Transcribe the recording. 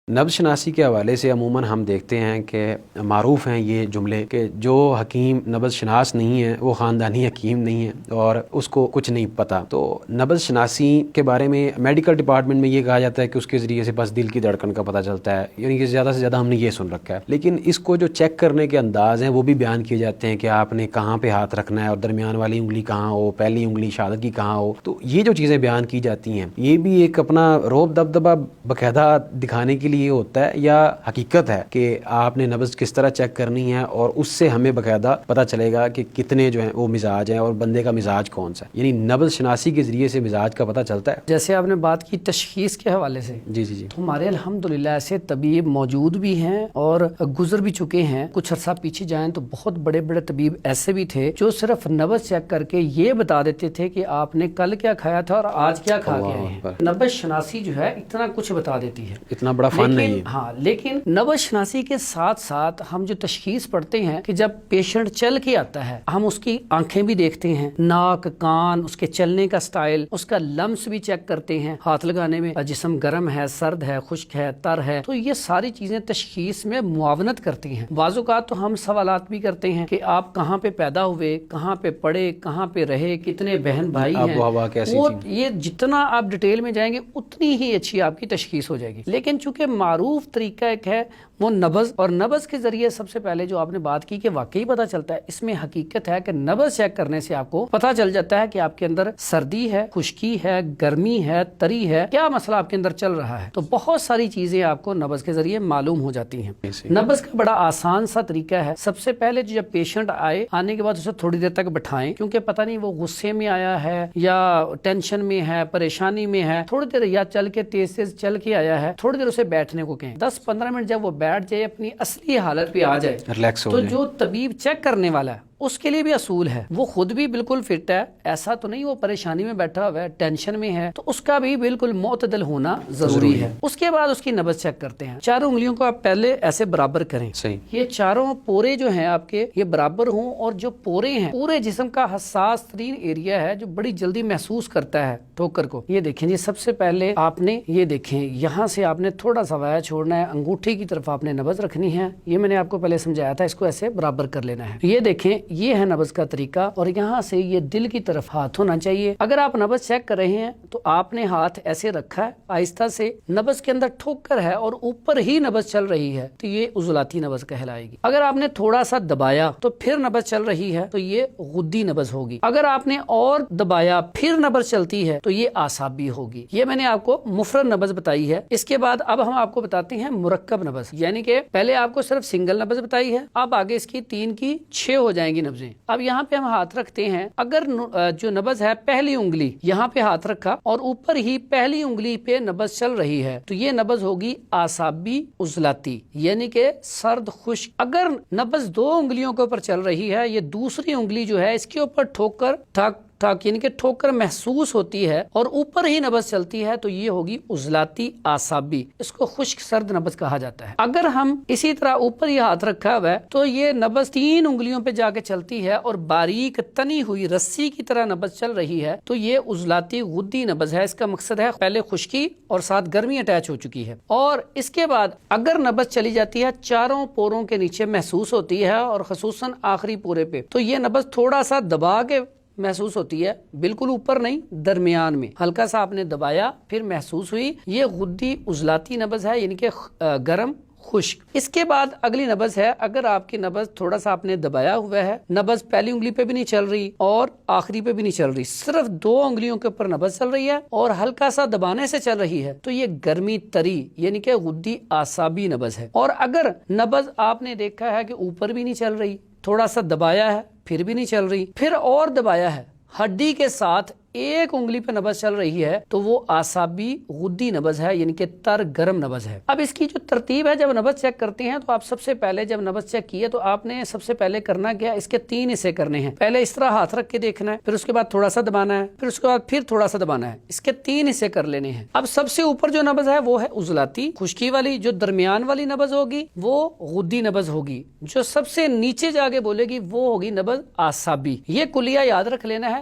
نبض شناسی کے حوالے سے عموماً ہم دیکھتے ہیں کہ معروف ہیں یہ جملے کہ جو حکیم نبض شناس نہیں ہے وہ خاندانی حکیم نہیں ہے اور اس کو کچھ نہیں پتہ۔ تو نبض شناسی کے بارے میں میڈیکل ڈپارٹمنٹ میں یہ کہا جاتا ہے کہ اس کے ذریعے سے بس دل کی دھڑکن کا پتہ چلتا ہے، یعنی کہ زیادہ سے زیادہ ہم نے یہ سن رکھا ہے، لیکن اس کو جو چیک کرنے کے انداز ہیں وہ بھی بیان کیے جاتے ہیں کہ آپ نے کہاں پہ ہاتھ رکھنا ہے اور درمیان والی انگلی کہاں ہو، پہلی انگلی شہادت کی کہاں ہو۔ تو یہ جو چیزیں بیان کی جاتی ہیں یہ بھی ایک اپنا روب دبدبہ باقاعدہ دکھانے کے لیے ہوتا ہے یا حقیقت ہے کہ آپ نے نبض کس طرح چیک کرنی ہے اور اس سے ہمیں باقاعدہ پتہ چلے گا کہ کتنے جو ہیں وہ مزاج ہیں اور بندے کا مزاج کون سا ہے، یعنی نبض شناسی کے ذریعے سے مزاج کا پتہ چلتا ہے۔ جیسے آپ نے بات کی تشخیص کے حوالے سے، جی تو ہمارے الحمدللہ ایسے طبیب موجود بھی ہیں اور گزر بھی چکے ہیں۔ کچھ عرصہ پیچھے جائیں تو بہت بڑے بڑے طبیب ایسے بھی تھے جو صرف نبض چیک کر کے یہ بتا دیتے تھے کہ آپ نے کل کیا کھایا تھا اور آج کیا کھا کے آئے ہیں۔ نبض شناسی جو ہے اتنا کچھ بتا دیتی ہے، اتنا بڑا فن نہیں ہے۔ ہاں، لیکن نبض شناسی کے ساتھ ساتھ ہم جو تشخیص پڑھتے ہیں کہ جب پیشنٹ چل کے آتا ہے ہم اس کی آنکھیں بھی دیکھتے ہیں، ناک، کان، اس کے چلنے کا سٹائل، اس کا لمس بھی چیک کرتے ہیں، ہاتھ لگانے میں جسم گرم ہے، سرد ہے، خشک ہے، تر ہے، تو یہ ساری چیزیں تشخیص میں معاونت کرتی ہیں۔ بعض اوقات تو ہم سوالات بھی کرتے ہیں کہ آپ کہاں پہ پیدا ہوئے، کہاں پہ پڑھے، کہاں پہ رہے، کتنے بہن بھائی ہیں، وہ یہ جتنا آپ ڈیٹیل میں جائیں گے اتنی ہی اچھی آپ کی تشخیص ہو جائے گی۔ لیکن چونکہ معروف طریقہ ایک ہے وہ نبض، اور نبض کے ذریعے سب سے پہلے جو آپ نے بات کی کہ واقعی پتہ چلتا ہے، اس میں حقیقت ہے کہ نبض چیک کرنے سے آپ کو پتہ چل جاتا ہے کہ آپ کے اندر سردی ہے، خشکی ہے، گرمی ہے، تری ہے، کیا مسئلہ آپ کے اندر چل رہا ہے۔ تو بہت ساری چیزیں آپ کو نبض کے ذریعے معلوم ہو جاتی ہیں۔ نبض کا بڑا آسان سا طریقہ ہے، سب سے پہلے جب پیشنٹ آنے کے بعد اسے تھوڑی دیر تک بٹھائیں، کیونکہ پتہ نہیں وہ غصے میں آیا ہے یا ٹینشن میں ہے، پریشانی میں ہے، تھوڑی دیر یا چل کے تیز چل کے آیا ہے، تھوڑی دیر اسے بیٹھنے کو کہیں، 10-15 منٹ جب وہ بیٹھ جائے، اپنی اصلی حالت پہ آ جائے، ریلیکس ہو جائے، تو جو طبیب چیک کرنے والا ہے اس کے لیے بھی اصول ہے، وہ خود بھی بالکل فٹ ہے، ایسا تو نہیں وہ پریشانی میں بیٹھا ہوا ہے، ٹینشن میں ہے، تو اس کا بھی بالکل معتدل ہونا ضروری ہے۔ اس کے بعد اس کی نبض چیک کرتے ہیں۔ چاروں انگلیوں کو آپ پہلے ایسے برابر کریں، یہ چاروں پورے جو ہیں آپ کے یہ برابر ہوں، اور جو پورے ہیں پورے جسم کا حساس ترین ایریا ہے جو بڑی جلدی محسوس کرتا ہے ٹھوکر کو۔ یہ دیکھیں جی، سب سے پہلے آپ نے یہ دیکھیں یہاں سے آپ نے تھوڑا سا وایہ چھوڑنا ہے، انگوٹھے کی طرف آپ نے نبض رکھنی ہے، یہ میں نے آپ کو پہلے سمجھایا تھا، اس کو ایسے برابر کر لینا ہے۔ یہ دیکھیں یہ ہے نبض کا طریقہ، اور یہاں سے یہ دل کی طرف ہاتھ ہونا چاہیے۔ اگر آپ نبض چیک کر رہے ہیں تو آپ نے ہاتھ ایسے رکھا ہے، آہستہ سے نبض کے اندر ٹھوکر ہے اور اوپر ہی نبض چل رہی ہے تو یہ عضلاتی نبض کہلائے گی۔ اگر آپ نے تھوڑا سا دبایا تو پھر نبض چل رہی ہے تو یہ غدی نبض ہوگی۔ اگر آپ نے اور دبایا پھر نبض چلتی ہے تو یہ اعصابی ہوگی۔ یہ میں نے آپ کو مفرد نبض بتائی ہے۔ اس کے بعد اب ہم آپ کو بتاتے ہیں مرکب نبض، یعنی کہ پہلے آپ کو صرف سنگل نبض بتائی ہے، اب آگے اس کی 3 کی 6 ہو جائیں گی نبضیں۔ اب یہاں پہ ہم ہاتھ رکھتے ہیں، اگر جو نبض ہے پہلی انگلی یہاں پہ ہاتھ رکھا اور اوپر ہی پہلی انگلی پہ نبض چل رہی ہے تو یہ نبض ہوگی اعصابی عضلاتی، یعنی کہ سرد خشک۔ اگر نبض 2 انگلیوں کے اوپر چل رہی ہے، یہ دوسری انگلی جو ہے اس کے اوپر ٹھوکر ٹھک ٹھک یعنی کہ ٹھوکر محسوس ہوتی ہے اور اوپر ہی نبض چلتی ہے تو یہ ہوگی عضلاتی اعصابی، اس کو خشک سرد نبض کہا جاتا ہے۔ اگر ہم اسی طرح اوپر ہی ہاتھ رکھا ہوا ہے تو یہ نبض 3 انگلیوں پہ جا کے چلتی ہے اور باریک تنی ہوئی رسی کی طرح نبض چل رہی ہے تو یہ عضلاتی غدی نبض ہے۔ اس کا مقصد ہے پہلے خشکی اور ساتھ گرمی اٹیچ ہو چکی ہے، اور اس کے بعد اگر نبض چلی جاتی ہے چاروں پوروں کے نیچے محسوس ہوتی ہے اور خصوصاً آخری پورے پہ، تو یہ نبض تھوڑا سا دبا کے محسوس ہوتی ہے، بالکل اوپر نہیں، درمیان میں ہلکا سا آپ نے دبایا پھر محسوس ہوئی، یہ غدی عضلاتی نبض ہے، یعنی کہ گرم خشک۔ اس کے بعد اگلی نبض ہے، اگر آپ کی نبض تھوڑا سا آپ نے دبایا ہوا ہے، نبض پہلی انگلی پہ بھی نہیں چل رہی اور آخری پہ بھی نہیں چل رہی، صرف 2 انگلیوں کے اوپر نبض چل رہی ہے اور ہلکا سا دبانے سے چل رہی ہے تو یہ گرمی تری یعنی کہ غدی اعصابی نبض ہے۔ اور اگر نبض آپ نے دیکھا ہے کہ اوپر بھی نہیں چل رہی، تھوڑا سا دبایا ہے پھر بھی نہیں چل رہی، پھر اور دبایا ہے، ہڈی کے ساتھ ایک انگلی پہ نبض چل رہی ہے تو وہ اعصابی غدی نبض ہے، یعنی کہ تر گرم نبض ہے۔ اب اس کی جو ترتیب ہے، جب نبض چیک کرتے ہیں تو آپ سب سے پہلے جب نبض چیک کیے تو آپ نے سب سے پہلے کرنا کیا، اس کے 3 حصے کرنے ہیں۔ پہلے اس طرح ہاتھ رکھ کے دیکھنا ہے، پھر اس کے بعد تھوڑا سا دبانا ہے، پھر اس کے بعد پھر تھوڑا سا دبانا ہے، اس کے 3 حصے کر لینے ہیں۔ اب سب سے اوپر جو نبض ہے وہ ہے عضلاتی خشکی والی، جو درمیان والی نبض ہوگی وہ غدی نبض ہوگی، جو سب سے نیچے جا کے بولے گی وہ ہوگی نبض اعصابی۔ یہ کلیہ یاد رکھ لینا ہے،